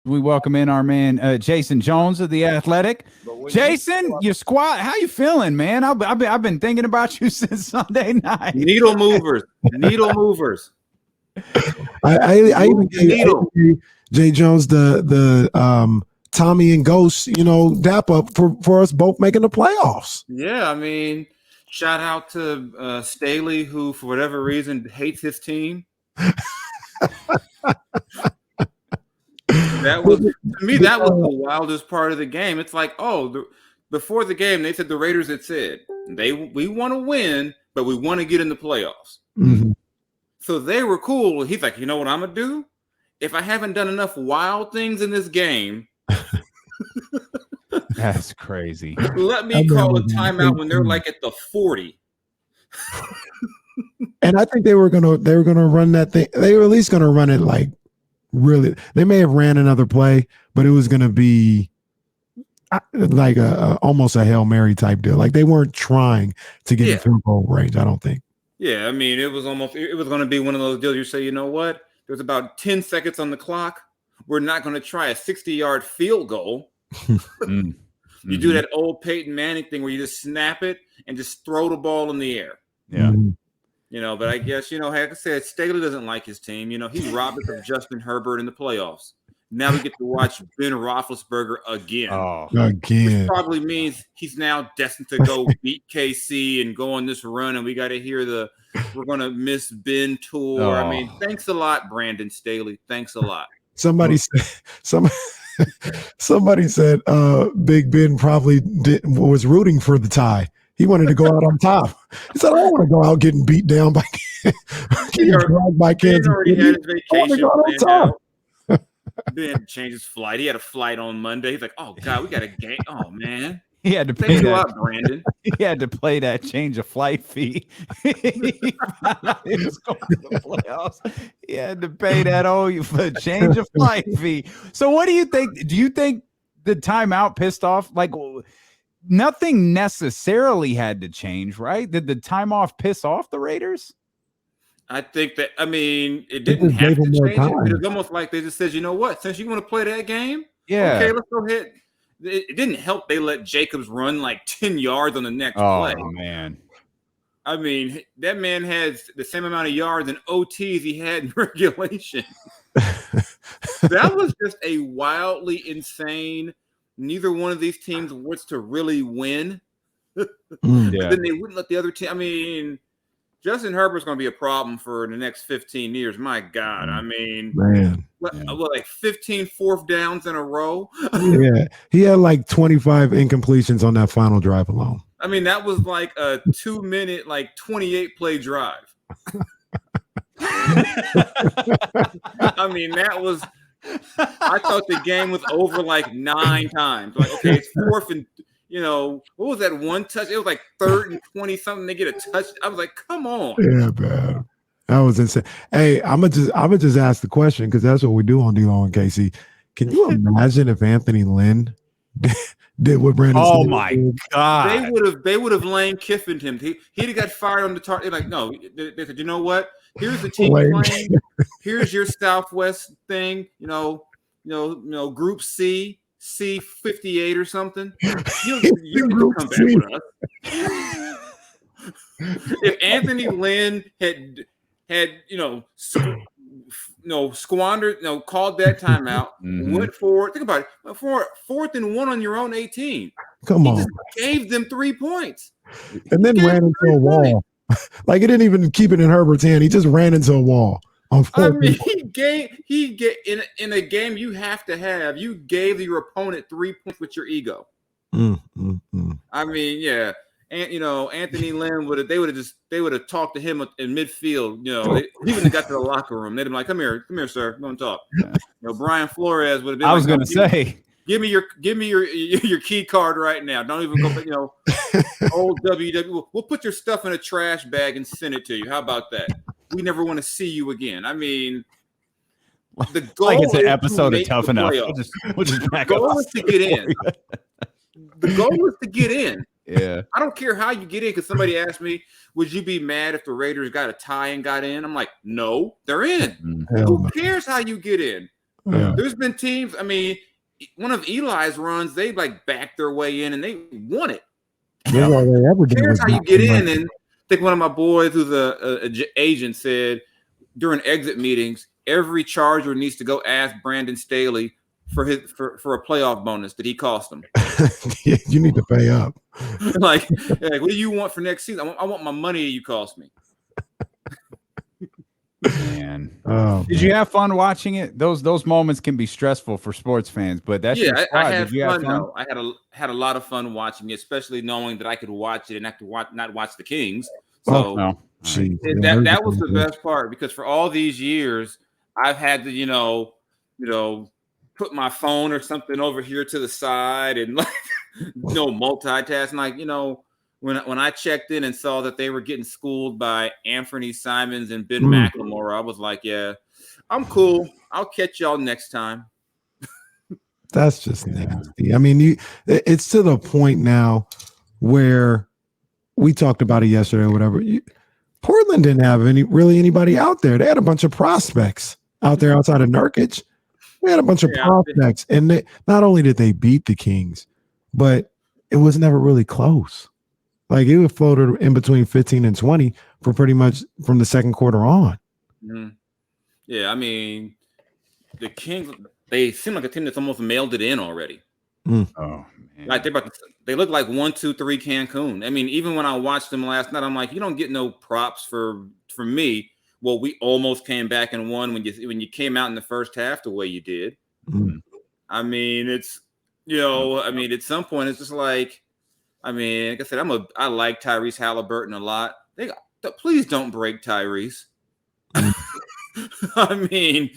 We welcome in our man Jason Jones of the Athletic. Jason, your squad, how you feeling, man? I've been thinking about you since Sunday night. Needle movers. I even gave Jay Jones the Tommy and Ghost, dap up for us both making the playoffs. Yeah, I mean, shout out to Staley, who for whatever reason hates his team. That was the wildest part of the game. It's like, before the game, they said the Raiders had said we want to win, but we want to get in the playoffs. Mm-hmm. So they were cool. He's like, you know what I'm gonna do? If I haven't done enough wild things in this game, that's crazy. Let me call a timeout when they're like at the 40. And I think they were gonna run that thing. They were at least gonna run it like really. They may have ran another play, but it was gonna be like almost a Hail Mary type deal. Like they weren't trying to get in field goal range. I don't think. Yeah, I mean, it was going to be one of those deals. You say, you know what? There's about 10 seconds on the clock. We're not going to try a 60-yard field goal. You do that old Peyton Manning thing where you just snap it and just throw the ball in the air. Yeah. But I guess, like I said, Staley doesn't like his team. He robbed us of Justin Herbert in the playoffs. Now we get to watch Ben Roethlisberger again. Again. Which probably means he's now destined to go beat KC and go on this run. And we got to hear we're going to miss Ben tour. I mean, thanks a lot, Brandon Staley. Thanks a lot. Somebody said Big Ben probably was rooting for the tie. He wanted to go out on top. He said, I don't want to go out getting beat down by Kansas City. Already had his vacation. I want to go out on top. Ben had to change his flight. He had a flight on Monday. He's like, oh, God, we got a game. Oh, man. He had to pay that. A lot, Brandon. He had to play that change of flight fee. He was going to the playoffs. He had to pay that for change of flight fee. So what do you think? Do you think the timeout pissed off? Like, nothing necessarily had to change, right? Did the time off piss off the Raiders? I think that, it didn't have to change it. It was almost like they just said, you know what? Since you want to play that game, okay, let's go ahead. It didn't help they let Jacobs run like 10 yards on the next play. Oh, man. That man has the same amount of yards in OTs he had in regulation. That was just a wildly insane. Neither one of these teams wants to really win. Then they wouldn't let the other team. Justin Herbert's going to be a problem for the next 15 years. My God. Man. Like 15 fourth downs in a row? Yeah. He had like 25 incompletions on that final drive alone. That was like a 2-minute, like 28-play drive. That was – I thought the game was over like 9 times. Like, okay, it's fourth and – what was that one touch? It was like 3rd and 20 something. They get a touch. I was like, come on. Yeah, man. That was insane. Hey, I'm gonna just ask the question because that's what we do on D-Lo and KC. Can you imagine if Anthony Lynn did what Brandon? Oh my God! They would have Lane Kiffined him. He'd have got fired on the target. Like, no, they said, you know what? Here's the team playing. Here's your Southwest thing. Group C58 or something. You can come back with us. If Anthony Lynn had squandered, called that timeout, went forward. Think about it. 4th and 1 on your own 18. Come on. He just gave them 3 points. And then ran into a wall. Like, it didn't even keep it in Herbert's hand. He just ran into a wall. He gave in a game you have to have. You gave your opponent 3 points with your ego. Yeah. And Anthony Lynn would have talked to him in midfield. He wouldn't have got to the locker room. They'd be like, "Come here, sir, go and talk." Brian Flores would have been. I was going to say, give me your key card right now. Don't even go. Old WW. We'll put your stuff in a trash bag and send it to you. How about that? We never want to see you again. The goal like it's an episode of Tough Enough. We'll just back up. The goal is to get in. The goal is to get in. Yeah. I don't care how you get in, because somebody asked me, would you be mad if the Raiders got a tie and got in? I'm like, no, they're in. Who cares how you get in? Yeah. There's been teams. I mean, one of Eli's runs, they like backed their way in and they won it. That's all they ever did. Here's Was how you get in. And I think one of my boys, who's a agent, said during exit meetings, every Charger needs to go ask Brandon Staley for a playoff bonus that he cost them. Yeah, you need to pay up. like, what do you want for next season? I want my money you cost me. Man, Did you have fun watching it? Those moments can be stressful for sports fans, but that's I had Did you fun. have fun? Though. I had a lot of fun watching it, especially knowing that I could watch it and have to not watch the Kings. So that was the best part, because for all these years I've had to put my phone or something over here to the side and like multitasking. Like when I checked in and saw that they were getting schooled by Anthony Simons and Ben McLemore, I was like, yeah, I'm cool. I'll catch y'all next time. That's just nasty. I mean, it's to the point now where we talked about it yesterday or whatever. Portland didn't have anybody out there. They had a bunch of prospects out there outside of Nurkic. They had a bunch of prospects. And not only did they beat the Kings, but it was never really close. Like it was floated in between 15 and 20 for pretty much from the second quarter on. Mm-hmm. Yeah, I mean, the Kings, they seem like a team that's almost mailed it in already. Oh, man. Like they look like 1, 2, 3 Cancun. I mean, even when I watched them last night, I'm like, you don't get no props for me. Well, we almost came back and won when you came out in the first half the way you did. Mm-hmm. I mean, it's at some point it's just like, I mean, like I said, I like Tyrese Halliburton a lot. Please don't break Tyrese. I mean,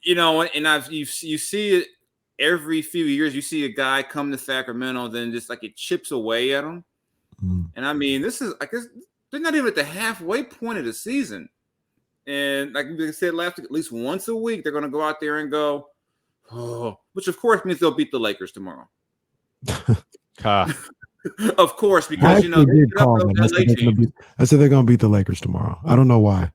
and you see it every few years. You see a guy come to Sacramento, then just like it chips away at him. And I mean, this is like they're not even at the halfway point of the season. And like we said last week, at least once a week, they're going to go out there and go, oh, which of course means they'll beat the Lakers tomorrow. Of course, because I said they're going to beat the Lakers tomorrow. I don't know why.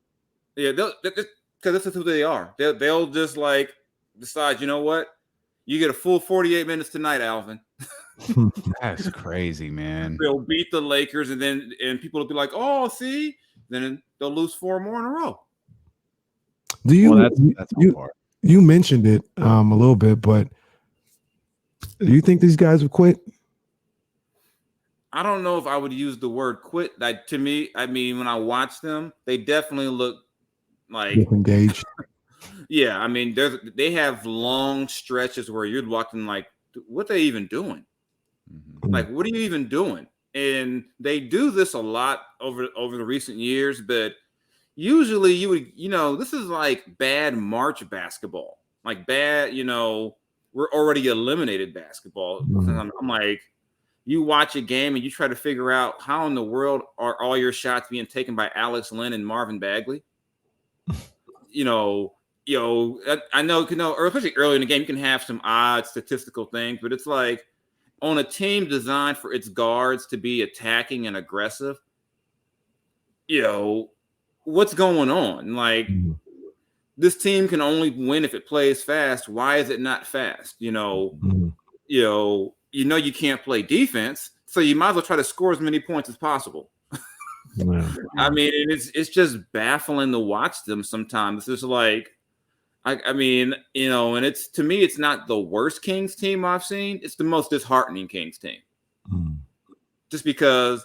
Yeah, because this is who they are. They'll just like decide, you know what? You get a full 48 minutes tonight, Alvin. That's crazy, man. They'll beat the Lakers, and people will be like, "Oh, see." Then they'll lose 4 more in a row. Do you? Well, that's you mentioned it a little bit, but do you think these guys would quit? I don't know if I would use the word quit. Like to me, I mean, when I watch them, they definitely look like engaged. Yeah, I mean, they have long stretches where you're watching like, what are they even doing? Like, what are you even doing? And they do this a lot over the recent years, but usually you would, this is like bad March basketball, like bad, we're already eliminated basketball. I'm like, you watch a game and you try to figure out how in the world are all your shots being taken by Alex Len and Marvin Bagley. I know, or especially early in the game, you can have some odd statistical things, but it's like on a team designed for its guards to be attacking and aggressive, what's going on? Like, this team can only win if it plays fast. Why is it not fast? You can't play defense, so you might as well try to score as many points as possible. I mean, it's just baffling to watch them sometimes. It's just like, I mean, and it's, to me, it's not the worst Kings team I've seen. It's the most disheartening Kings team. Just because,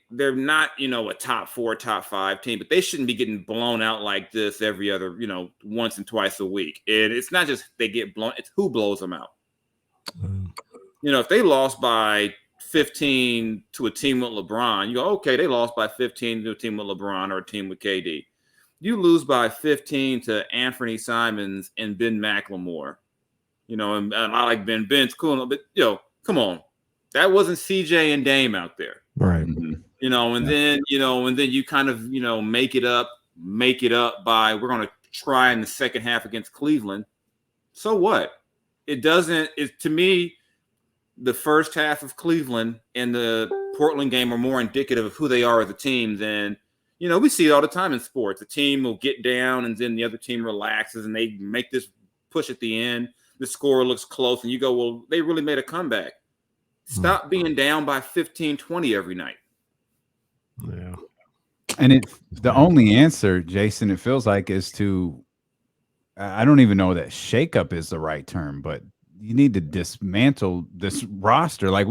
they're not, a top 4, top 5 team, but they shouldn't be getting blown out like this every other, once and twice a week. And it's not just they get blown, it's who blows them out. If they lost by 15 to a team with LeBron, you go, okay, they lost by 15 to a team with LeBron or a team with KD. You lose by 15 to Anthony Simons and Ben McLemore, and I like Ben. Ben's cool, but come on, that wasn't CJ and Dame out there, right? And then you kind of make it up by, we're going to try in the second half against Cleveland. So what? It doesn't. To me, the first half of Cleveland and the Portland game are more indicative of who they are as a team than we see it all the time in sports. A team will get down and then the other team relaxes and they make this push at the end. The score looks close and you go, well, they really made a comeback. Stop being down by 15, 20 every night. Yeah. And the only answer, Jason, it feels like, is to, I don't even know that shakeup is the right term, but you need to dismantle this roster. Like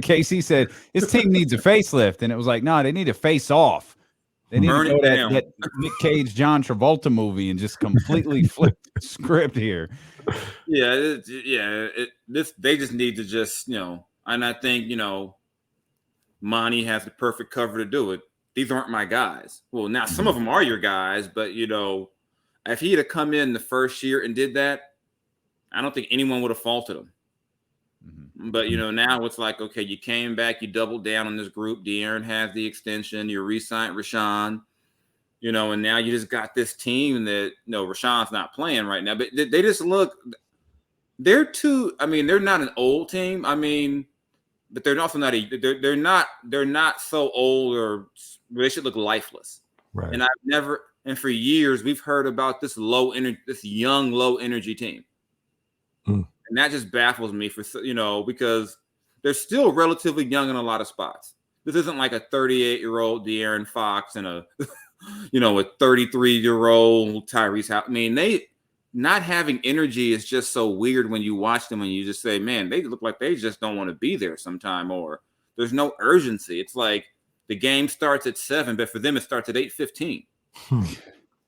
Casey said, his team needs a facelift. And it was like, no, they need to face off. They need Burn to go it that down. Nick Cage, John Travolta movie and just completely flip the script here. Yeah. They just need to just, and I think, Monty has the perfect cover to do it. These aren't my guys. Well, now some of them are your guys, but if he had come in the first year and did that, I don't think anyone would have faulted him. Mm-hmm. But now it's like, okay, you came back, you doubled down on this group. De'Aaron has the extension. You re-signed Rashawn, and now you just got this team that Rashawn's not playing right now. But they just look. They're too. I mean, they're not an old team. I mean, but they're also not they're not so old or they should look lifeless. Right. And for years we've heard about this young low energy team. And that just baffles me because they're still relatively young in a lot of spots. This isn't like a 38-year-old De'Aaron Fox and a 33-year-old Tyrese House. I mean, they not having energy is just so weird when you watch them and you just say, man, they look like they just don't want to be there sometime, or there's no urgency. It's like the game starts at 7, but for them it starts at 8:15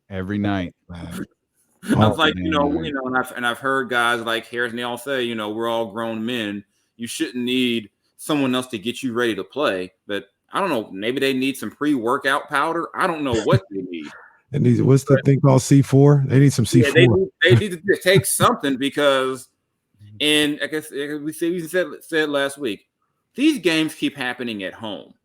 every night. I was like, and I've heard guys like Harrison, they all say, we're all grown men. You shouldn't need someone else to get you ready to play. But I don't know, maybe they need some pre-workout powder. I don't know what they need. And what's the thing called C4? They need some C4. Yeah, they need to take something because, and I guess we said last week, these games keep happening at home,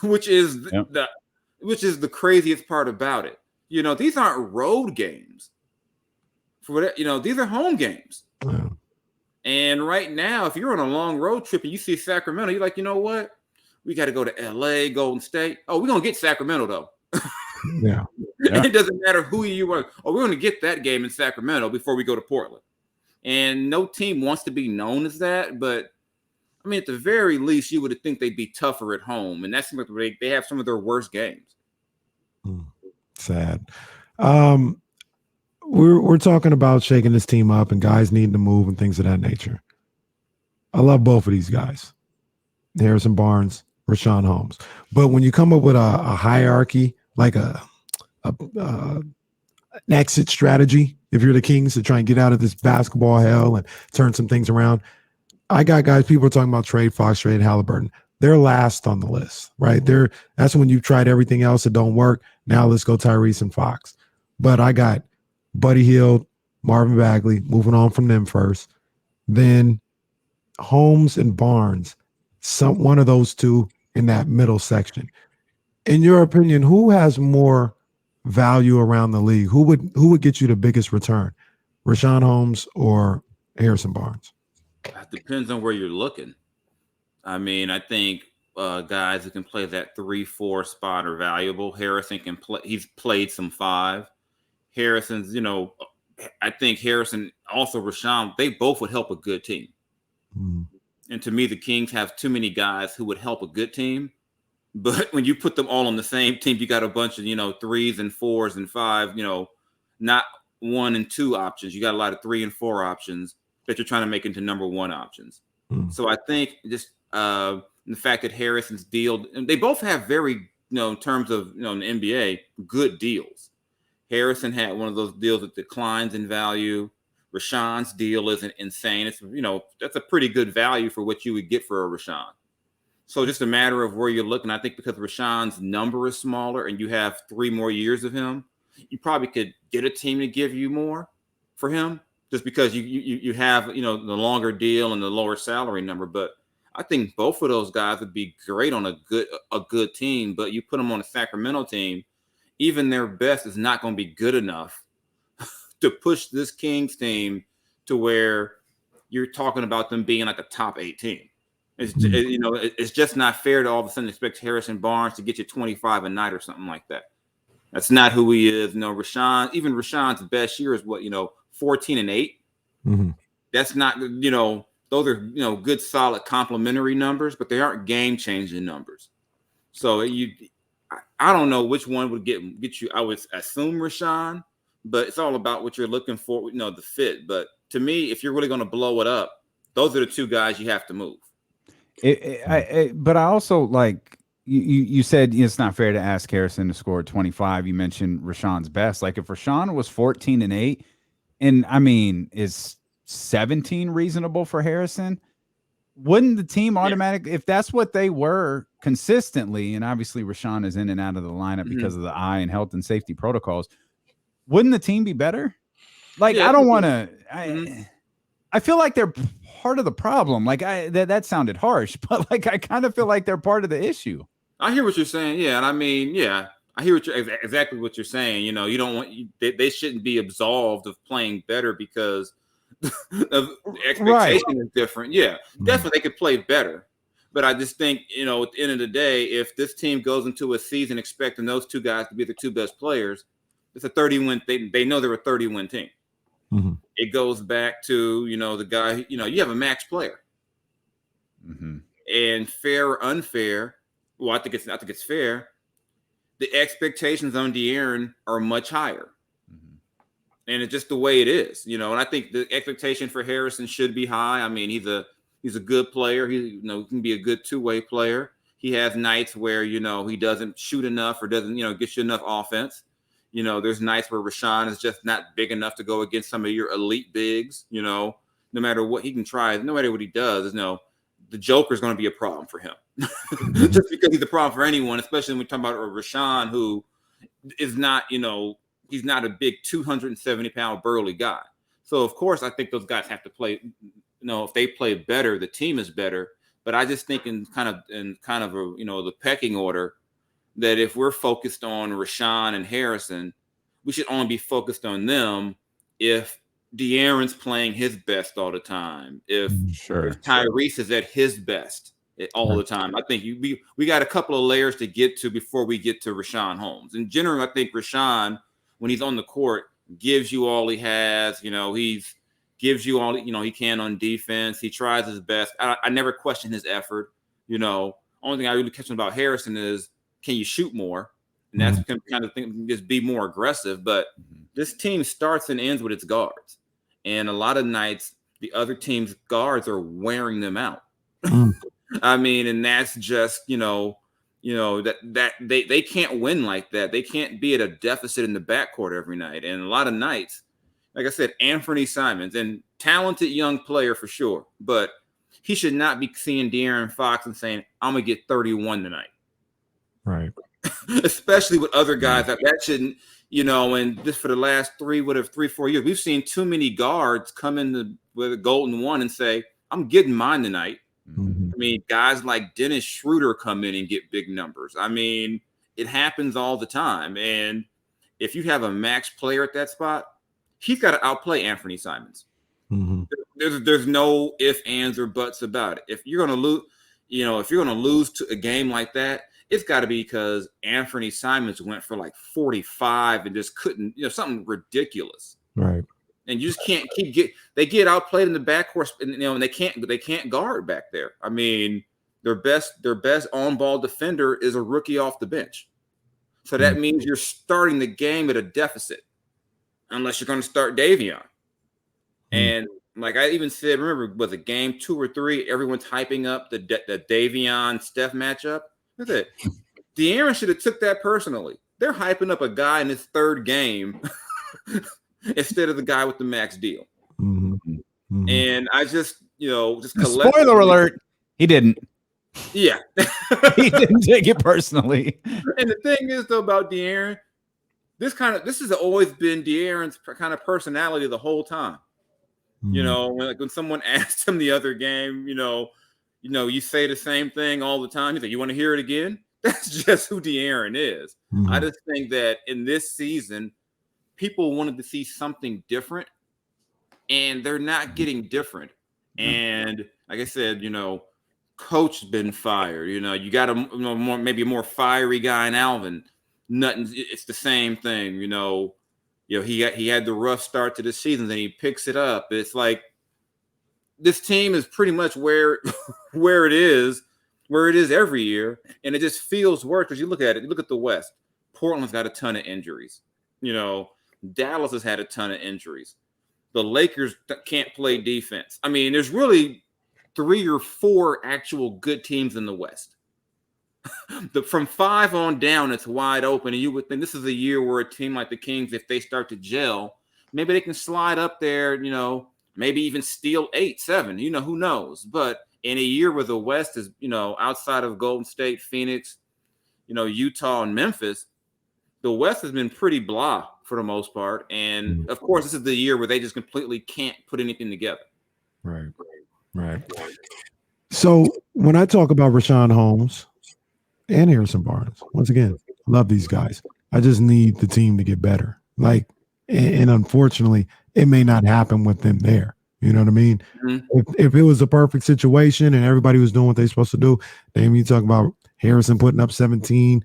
which is the craziest part about it. These aren't road games. These are home games. Yeah. And right now, if you're on a long road trip and you see Sacramento, you're like, you know what? We got to go to LA, Golden State. Oh, we're going to get Sacramento, though. Yeah. It doesn't matter who you are. Oh, we're going to get that game in Sacramento before we go to Portland. And no team wants to be known as that. But, I mean, at the very least, you would think they'd be tougher at home. And that's like they have some of their worst games. Sad. We're talking about shaking this team up and guys needing to move and things of that nature. I love both of these guys, Harrison Barnes, Rashawn Holmes. But when you come up with a hierarchy, like an exit strategy, if you're the Kings, to try and get out of this basketball hell and turn some things around, I got guys, people are talking about trade Fox, trade Halliburton. They're last on the list, right? That's when you've tried everything else that don't work. Now let's go Tyrese and Fox. But I got Buddy Hield, Marvin Bagley, moving on from them first. Then Holmes and Barnes, one of those two in that middle section. In your opinion, who has more value around the league? Who would get you the biggest return? Rashawn Holmes or Harrison Barnes? It depends on where you're looking. I mean, I think guys who can play that 3-4 spot are valuable. Harrison can play. He's played some 5. Harrison's, I think Harrison, also Rashawn, they both would help a good team. And to me, the Kings have too many guys who would help a good team. But when you put them all on the same team, you got a bunch of, 3s and 4s and 5, not 1 and 2 options. You got a lot of 3 and 4 options that you're trying to make into number 1 options. So I think just the fact that Harrison's deal, and they both have very, in terms of, in the NBA, good deals. Harrison had one of those deals that declines in value. Rashawn's deal isn't insane. It's, that's a pretty good value for what you would get for a Rashawn. So just a matter of where you're looking. I think because Rashawn's number is smaller and you have 3 more years of him, you probably could get a team to give you more for him just because you have, the longer deal and the lower salary number. But I think both of those guys would be great on a good team, but you put them on a Sacramento team, even their best is not going to be good enough to push this Kings team to where you're talking about them being like a top 8 team. It's just not fair to all of a sudden expect Harrison Barnes to get you 25 a night or something like that. That's not who he is. Rashawn's best year is 14 and 8. Mm-hmm. That's not, those are, good, solid complementary numbers, but they aren't game changing numbers. So I don't know which one would get you. I would assume Rashawn, but it's all about what you're looking for, the fit. But to me, if you're really going to blow it up, those are the two guys you have to move. But I also like you said it's not fair to ask Harrison to score 25. You mentioned Rashawn's best. Like if Rashawn was 14 and 8, and I mean, is 17 reasonable for Harrison? Wouldn't the team automatically, if that's what they were consistently, and obviously Rashawn is in and out of the lineup because of the eye and health and safety protocols, wouldn't the team be better? Like, I don't want to. I feel like they're part of the problem. Like that sounded harsh, but like I kind of feel like they're part of the issue. I hear what you're saying. Yeah, and I mean, I hear exactly what you're saying. You don't want they shouldn't be absolved of playing better because of expectation is different. Yeah, definitely they could play better. But I just think, at the end of the day, if this team goes into a season expecting those two guys to be the two best players, it's a 30-win. They know they're a 30-win team. Mm-hmm. It goes back to, the guy, you have a max player. Mm-hmm. And fair or unfair, well, I think it's fair. The expectations on De'Aaron are much higher. Mm-hmm. And it's just the way it is, and I think the expectation for Harrison should be high. I mean, he's a good player. He can be a good two-way player. He has nights where, he doesn't shoot enough or doesn't, get you enough offense. There's nights where Rashawn is just not big enough to go against some of your elite bigs, no matter what he can try, no matter what he does, the Joker's going to be a problem for him. Just because he's a problem for anyone, especially when we talk about Rashawn, who is not, he's not a big 270-pound burly guy. So, of course, I think those guys have to play, if they play better, the team is better. But I just think in kind of the pecking order, that if we're focused on Rashawn and Harrison, we should only be focused on them if De'Aaron's playing his best all the time. If Tyrese is at his best all the time. I think we got a couple of layers to get to before we get to Rashawn Holmes. In general, I think Rashawn, when he's on the court, gives you all he has. He's gives you all he can on defense. He tries his best. I never question his effort. Only thing I really question about Harrison is, can you shoot more? And that's kind of thing, just be more aggressive. But this team starts and ends with its guards. And a lot of nights, the other team's guards are wearing them out. I mean, and that's just, that they can't win like that. They can't be at a deficit in the backcourt every night. And a lot of nights, like I said, Anthony Simons, and talented young player for sure, but he should not be seeing De'Aaron Fox and saying, I'm going to get 31 tonight. Right. Especially with other guys that shouldn't, and just for the last 3-4 years, we've seen too many guards come in with a golden one and say, I'm getting mine tonight. Mm-hmm. I mean, guys like Dennis Schroeder come in and get big numbers. I mean, it happens all the time. And if you have a max player at that spot, he's got to outplay Anthony Simons. Mm-hmm. There's no ifs, ands, or buts about it. If you're going to lose to a game like that, it's got to be because Anthony Simons went for like 45 and just couldn't, something ridiculous. Right. And you just can't they get outplayed in the backcourt, and they can't guard back there. I mean, their best on-ball defender is a rookie off the bench. So that means you're starting the game at a deficit unless you're going to start Davion. And like I even said, remember, was it game 2 or 3? Everyone's hyping up the Davion Steph matchup. That's it. De'Aaron should have took that personally. They're hyping up a guy in his third game instead of the guy with the max deal. Mm-hmm. Mm-hmm. And I just spoiler alert, he didn't. Yeah. He didn't take it personally. And the thing is, though, about De'Aaron, this has always been De'Aaron's kind of personality the whole time. Mm-hmm. When someone asked him the other game, you say the same thing all the time. He's like, you want to hear it again? That's just who De'Aaron is. Mm-hmm. I just think that in this season, people wanted to see something different, and they're not getting different. And like I said, coach has been fired. You got maybe a more fiery guy in Alvin. Nothing. It's the same thing. He had the rough start to the season, then he picks it up. It's like this team is pretty much where it is every year, and it just feels worse because you look at it. You look at the West. Portland's got a ton of injuries. Dallas has had a ton of injuries. The Lakers can't play defense. I mean, there's really 3 or 4 actual good teams in the West. From 5 on down, it's wide open. And you would think this is a year where a team like the Kings, if they start to gel, maybe they can slide up there, maybe even steal 8, 7, who knows? But in a year where the West is, outside of Golden State, Phoenix, Utah and Memphis, the West has been pretty blah for the most part. And of course, this is the year where they just completely can't put anything together. Right. So when I talk about Rashawn Holmes and Harrison Barnes, once again, love these guys. I just need the team to get better. And unfortunately, it may not happen with them there. You know what I mean? Mm-hmm. If it was a perfect situation and everybody was doing what they're supposed to do, then you talk about Harrison putting up 17,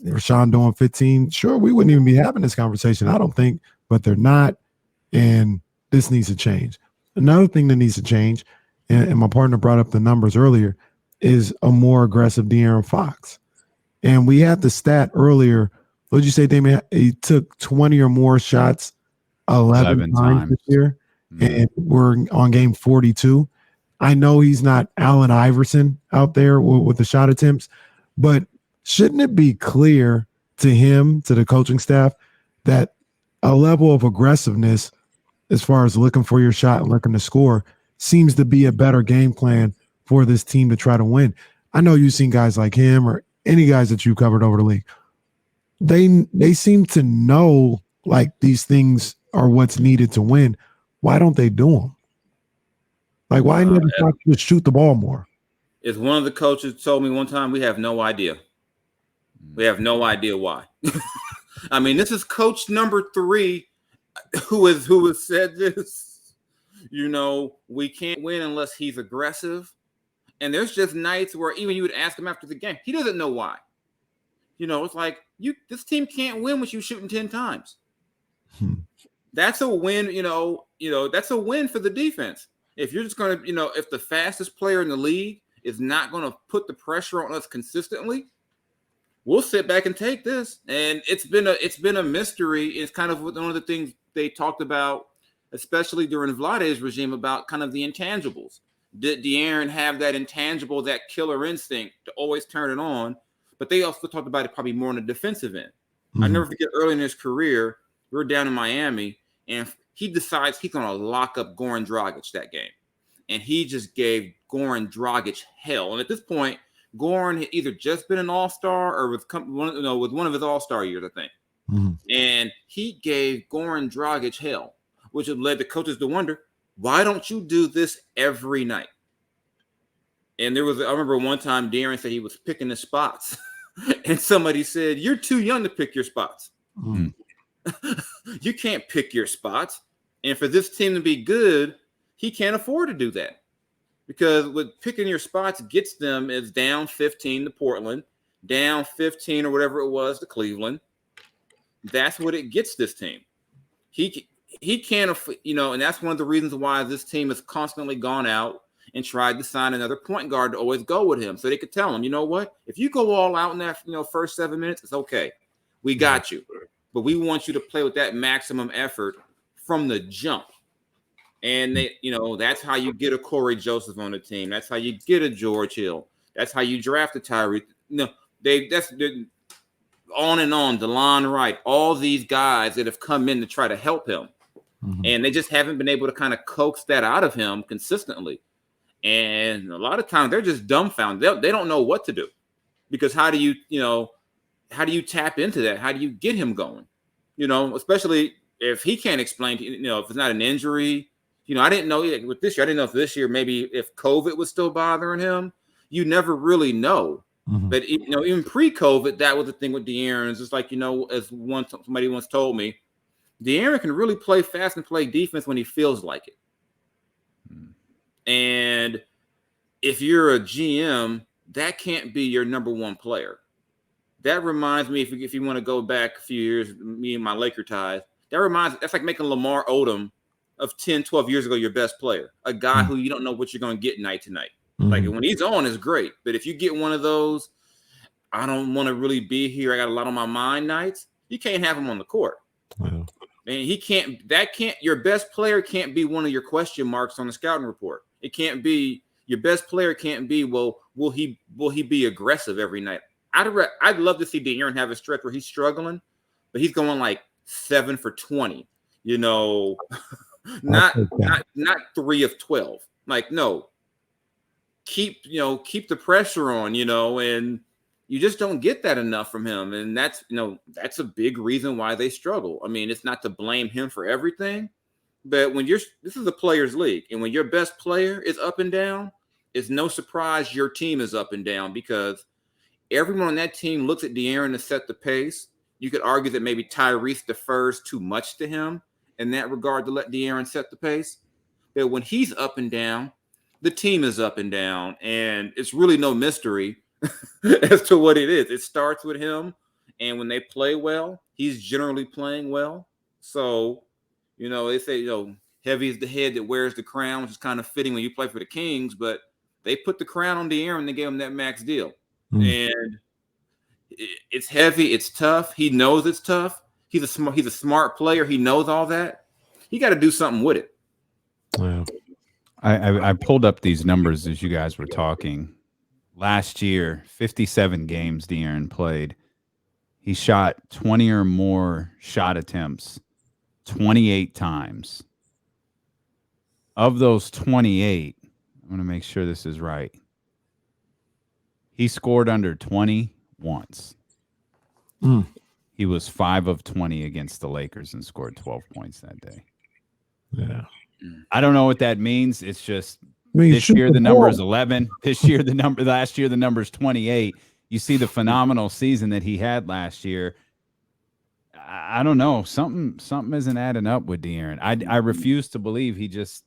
Rashawn doing 15. Sure, we wouldn't even be having this conversation, I don't think, but they're not. And this needs to change. Another thing that needs to change, and my partner brought up the numbers earlier, is a more aggressive De'Aaron Fox. And we had the stat earlier. What did you say, Damien? He took 20 or more shots 11 times this year. And we're on game 42. I know he's not Allen Iverson out there with the shot attempts, but shouldn't it be clear to him, to the coaching staff, that a level of aggressiveness as far as looking for your shot and looking to score seems to be a better game plan for this team to try to win? I know you've seen guys like him or any guys that you covered over the league. They seem to know like these things are what's needed to win. Why don't they do them? Like, why never just shoot the ball more? As one of the coaches told me one time, we have no idea. We have no idea why. I mean, this is coach number 3 who has said this. We can't win unless he's aggressive. And there's just nights where even you would ask him after the game, he doesn't know why. It's like this team can't win with you shooting 10 times. That's a win, that's a win for the defense. If you're just going to, if the fastest player in the league is not going to put the pressure on us consistently, we'll sit back and take this. And it's been a mystery. It's kind of one of the things they talked about, especially during Vlade's regime, about kind of the intangibles. Did De'Aaron have that intangible, that killer instinct to always turn it on? But they also talked about it probably more on the defensive end. I never forget early in his career, we were down in Miami, and he decides he's going to lock up Goran Dragic that game. And he just gave Goran Dragic hell. And at this point, Goran had either just been an all-star or with one of his all-star years, I think. And he gave Goran Dragic hell, which had led the coaches to wonder, why don't you do this every night? And I remember one time De'Aaron said he was picking his spots. And somebody said, you're too young to pick your spots. You can't pick your spots. And for this team to be good, he can't afford to do that. Because what picking your spots gets them is down 15 to Portland, down 15 or whatever it was to Cleveland. That's what it gets this team. He can't, and that's one of the reasons why this team has constantly gone out and tried to sign another point guard to always go with him. So they could tell him, you know what, if you go all out in that, first 7 minutes, it's okay. We got you. But we want you to play with that maximum effort from the jump. And they, that's how you get a Corey Joseph on the team. That's how you get a George Hill. That's how you draft a Tyree. That's on and on. DeLon Wright, all these guys that have come in to try to help him. And they just haven't been able to kind of coax that out of him consistently. And a lot of times they're just dumbfounded. They don't know what to do, because how do you tap into that? How do you get him going? Especially if he can't explain, if it's not an injury. I didn't know with this year. I didn't know if this year maybe if COVID was still bothering him. You never really know. But even pre-COVID, that was the thing with De'Aaron. It's just like as somebody once told me, De'Aaron can really play fast and play defense when he feels like it. And if you're a GM, that can't be your number one player. That reminds me, if you want to go back a few years, me and my Laker ties, that's like making Lamar Odom of 10, 12 years ago your best player, a guy who you don't know what you're going to get night to night. Like when he's on is great, but if you get one of those, I don't want to really be here, I got a lot on my mind nights, you can't have him on the court. Wow. And your best player can't be one of your question marks on the scouting report. It can't be, your best player can't be, well, will he be aggressive every night? I'd love to see De'Aaron have a stretch where he's struggling, but he's going like 7 for 20, not 3 of 12. Like, no, keep the pressure on, and you just don't get that enough from him. And that's a big reason why they struggle. I mean, it's not to blame him for everything, but this is a players' league. And when your best player is up and down, it's no surprise your team is up and down, because everyone on that team looks at De'Aaron to set the pace. You could argue that maybe Tyrese defers too much to him in that regard to let De'Aaron set the pace. But when he's up and down, the team is up and down, and it's really no mystery as to what it is. It starts with him, and when they play well, he's generally playing well. So, they say, heavy is the head that wears the crown, which is kind of fitting when you play for the Kings, but they put the crown on De'Aaron, they gave him that max deal. And it's heavy, it's tough. He knows it's tough. He's a smart player. He knows all that. He got to do something with it. Wow. I pulled up these numbers as you guys were talking. Last year, 57 games De'Aaron played. He shot 20 or more shot attempts 28 times. Of those 28, I'm going to make sure this is right. He scored under 20 once. He was 5 of 20 against the Lakers and scored 12 points that day. Yeah. I don't know what that means. It's just this year the number is 11. Last year the number is 28. You see the phenomenal season that he had last year. I don't know. Something isn't adding up with De'Aaron. I refuse to believe he just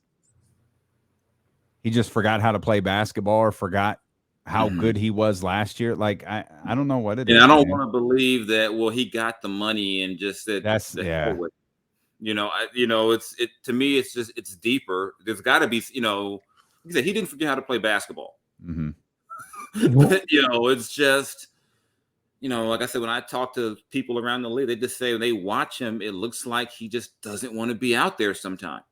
forgot how to play basketball or forgot how good he was last year. Like, I don't know what it is. And I don't want to believe that, well, he got the money and just said, to me, it's deeper. There's got to be, he said he didn't forget how to play basketball. But, it's just, like I said, when I talk to people around the league, they just say when they watch him, it looks like he just doesn't want to be out there sometime.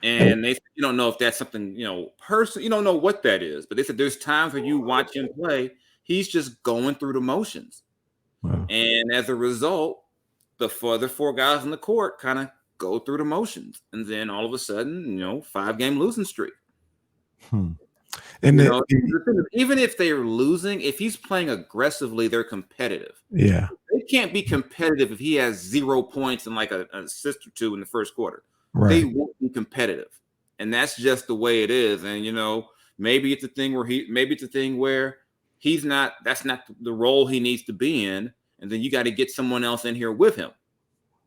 And they said, you don't know if that's something, personal. You don't know what that is. But they said there's times when you watch him play, he's just going through the motions. Wow. And as a result, the other 4 guys on the court kind of go through the motions. And then all of a sudden, 5-game losing streak. And even if they're losing, if he's playing aggressively, they're competitive. Yeah. They can't be competitive if he has 0 points and like an assist or 2 in the first quarter. Right. They won't be competitive. And that's just the way it is. And, maybe it's a thing where that's not the role he needs to be in. And then you got to get someone else in here with him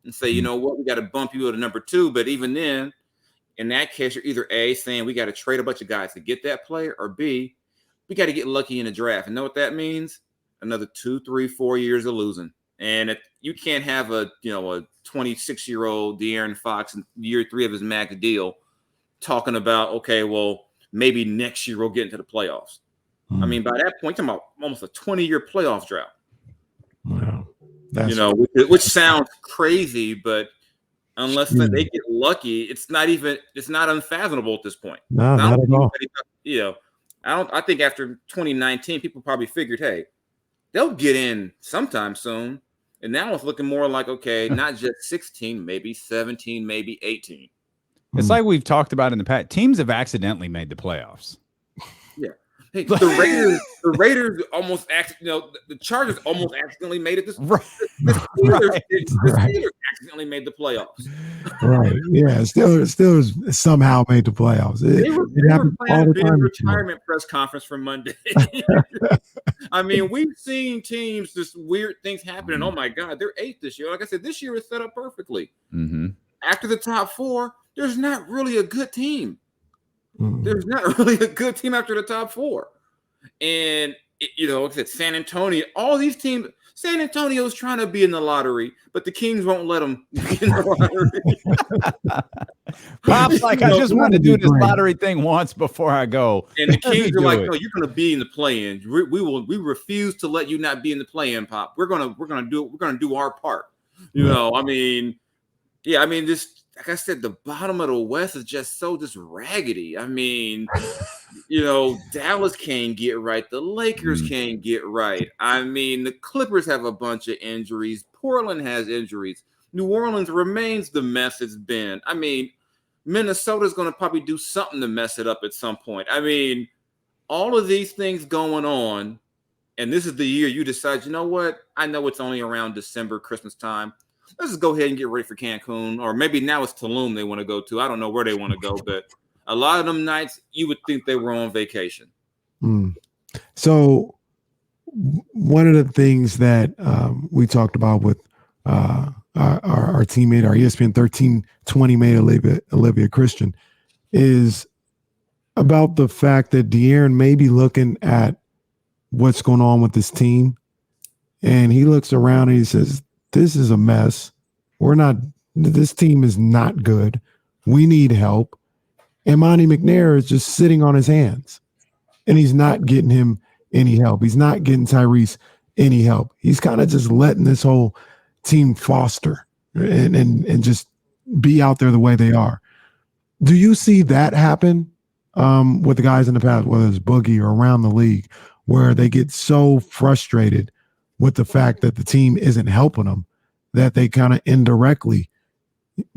and say, you know what, we got to bump you to number 2. But even then, in that case, you're either A, saying we got to trade a bunch of guys to get that player, or B, we got to get lucky in the draft. And know what that means? Another 2, 3, 4 years of losing. And you can't have a 26-year-old De'Aaron Fox in year 3 of his max deal talking about, okay, well, maybe next year we'll get into the playoffs. I mean, by that point, you're talking about almost a 20-year playoff drought. Wow. Which sounds crazy, but unless they get lucky, it's not unfathomable at this point. No, not at all. I think after 2019, people probably figured, hey, they'll get in sometime soon. And now it's looking more like, okay, not just 16, maybe 17, maybe 18. It's like we've talked about in the past. Teams have accidentally made the playoffs. Yeah. Hey, the Raiders almost the Chargers almost accidentally made it this. Right. The Steelers accidentally made the playoffs. Right. Yeah. Steelers somehow made the playoffs. They were planning a retirement press conference for Monday. I mean, we've seen teams, just weird things happen, and oh my God, they're 8th this year. Like I said, this year is set up perfectly. After the top 4, there's not really a good team. There's not really a good team after the top 4. And, it's San Antonio, all these teams, San Antonio's trying to be in the lottery, but the Kings won't let them be in the lottery. Pop's like, I just want to do this lottery thing once before I go. And the Kings are like, no, you're going to be in the play-in. We refuse to let you not be in the play-in, Pop. We're gonna do our part. This, like I said, the bottom of the West is just raggedy. Dallas can't get right. The Lakers can't get right. The Clippers have a bunch of injuries. Portland has injuries. New Orleans remains the mess it's been. Minnesota's going to probably do something to mess it up at some point. All of these things going on, and this is the year you decide, you know what? I know it's only around December, Christmas time. Let's just go ahead and get ready for Cancun, or maybe now it's Tulum they want to go to. I don't know where they want to go, but a lot of them nights you would think they were on vacation. So one of the things that we talked about with our teammate, our ESPN 1320 mate, Olivia Christian, is about the fact that De'Aaron may be looking at what's going on with this team, and he looks around and he says, this is a mess. This team is not good. We need help. And Monty McNair is just sitting on his hands, and he's not getting him any help. He's not getting Tyrese any help. He's kind of just letting this whole team foster and just be out there the way they are. Do you see that happen with the guys in the past, whether it's Boogie or around the league, where they get so frustrated with the fact that the team isn't helping them that they kind of indirectly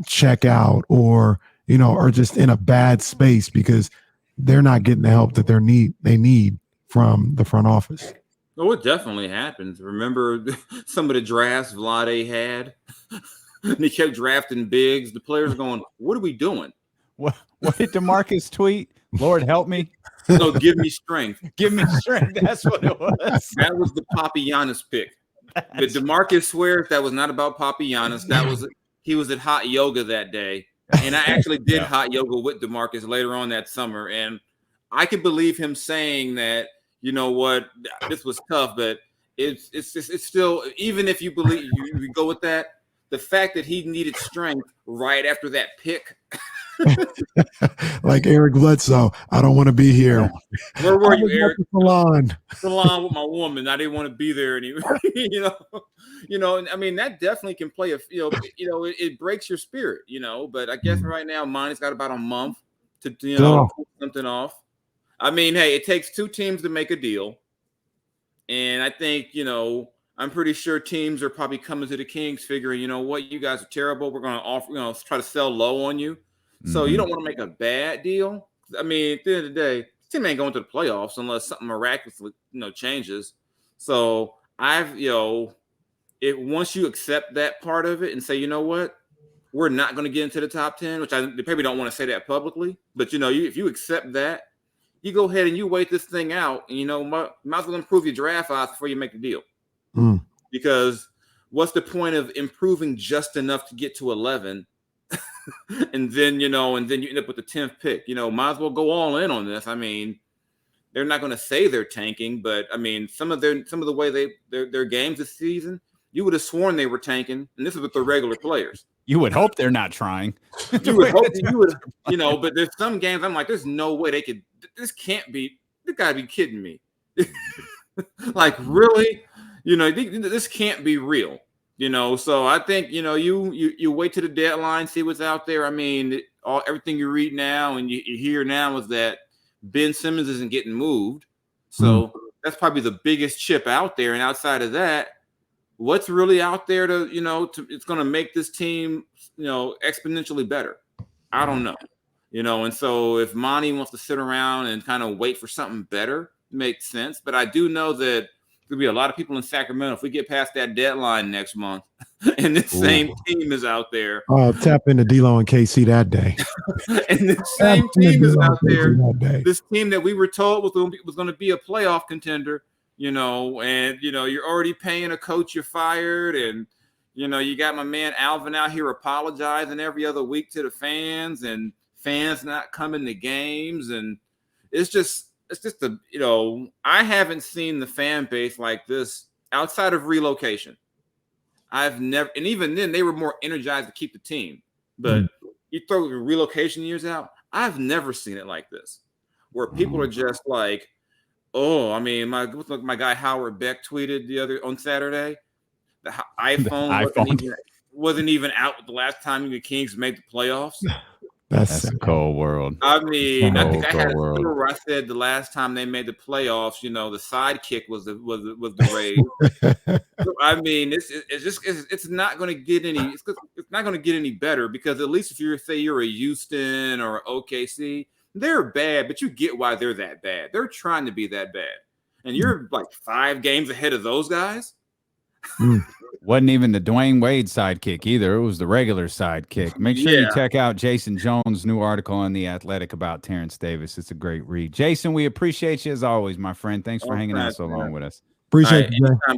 check out or are just in a bad space because they're not getting the help that they need from the front office? Oh, it definitely happens. Remember some of the drafts Vlade had? And he kept drafting bigs. The players going, what are we doing? What did DeMarcus tweet? Lord help me. No, give me strength. Give me strength. That's what it was. That was the Papagiannis pick. But DeMarcus swears that was not about Papagiannis. He was at hot yoga that day. And I actually did hot yoga with DeMarcus later on that summer. And I could believe him saying that, you know what, this was tough, but it's still, even if you believe you go with that, the fact that he needed strength right after that pick. Like Eric Bledsoe, I don't want to be here. Where were you, Eric? Salon with my woman. I didn't want to be there anymore. That definitely can play it breaks your spirit, but I guess right now mine's got about a month to pull something off. Hey, it takes 2 teams to make a deal. And I think, I'm pretty sure teams are probably coming to the Kings figuring, you know what, you guys are terrible. We're going to offer, try to sell low on you. So you don't want to make a bad deal. At the end of the day, this team ain't going to the playoffs unless something miraculously, changes. So once you accept that part of it and say, you know what, we're not going to get into the top 10, which they probably don't want to say that publicly, but if you accept that, you go ahead and you wait this thing out, and might as well improve your draft odds before you make the deal. Because what's the point of improving just enough to get to 11? and then you end up with the 10th pick. Might as well go all in on this. They're not going to say they're tanking, but some of the way their games this season, you would have sworn they were tanking, and this is with the regular players. You would hope they're not trying. You would hope but there's some games I'm like, there's no way they could. This can't be. You gotta be kidding me. Like really, this can't be real. So I think you wait to the deadline, see what's out there. Everything you read now and you hear now is that Ben Simmons isn't getting moved. So that's probably the biggest chip out there. And outside of that, what's really out there to it's going to make this team, exponentially better? I don't know. And so if Monty wants to sit around and kind of wait for something better, it makes sense. But I do know that there'll be a lot of people in Sacramento if we get past that deadline next month and this same team is out there. Oh, tap into D-Lo and KC that day. And the same team is out there. This team that we were told was going to be a playoff contender, and you're already paying a coach you fired, and you got my man Alvin out here apologizing every other week to the fans and fans not coming to games, and it's just I haven't seen the fan base like this outside of relocation. I've never, and even then they were more energized to keep the team. But you throw the relocation years out, I've never seen it like this, where people are just like, oh, I mean, my guy Howard Beck tweeted on Saturday, the iPhone wasn't even out the last time the Kings made the playoffs. That's a cold world. I mean, I think I had a story where I said the last time they made the playoffs, the sidekick was the rave. So, I mean, it's not going to get any better, because at least if you're a Houston or OKC, they're bad, but you get why they're that bad. They're trying to be that bad, and you're like 5 games ahead of those guys. Wasn't even the Dwayne Wade sidekick either. It was the regular sidekick. Make sure you check out Jason Jones' new article on The Athletic about Terrence Davis. It's a great read. Jason, we appreciate you as always, my friend. Thanks for hanging out so long with us. Appreciate you, Jay.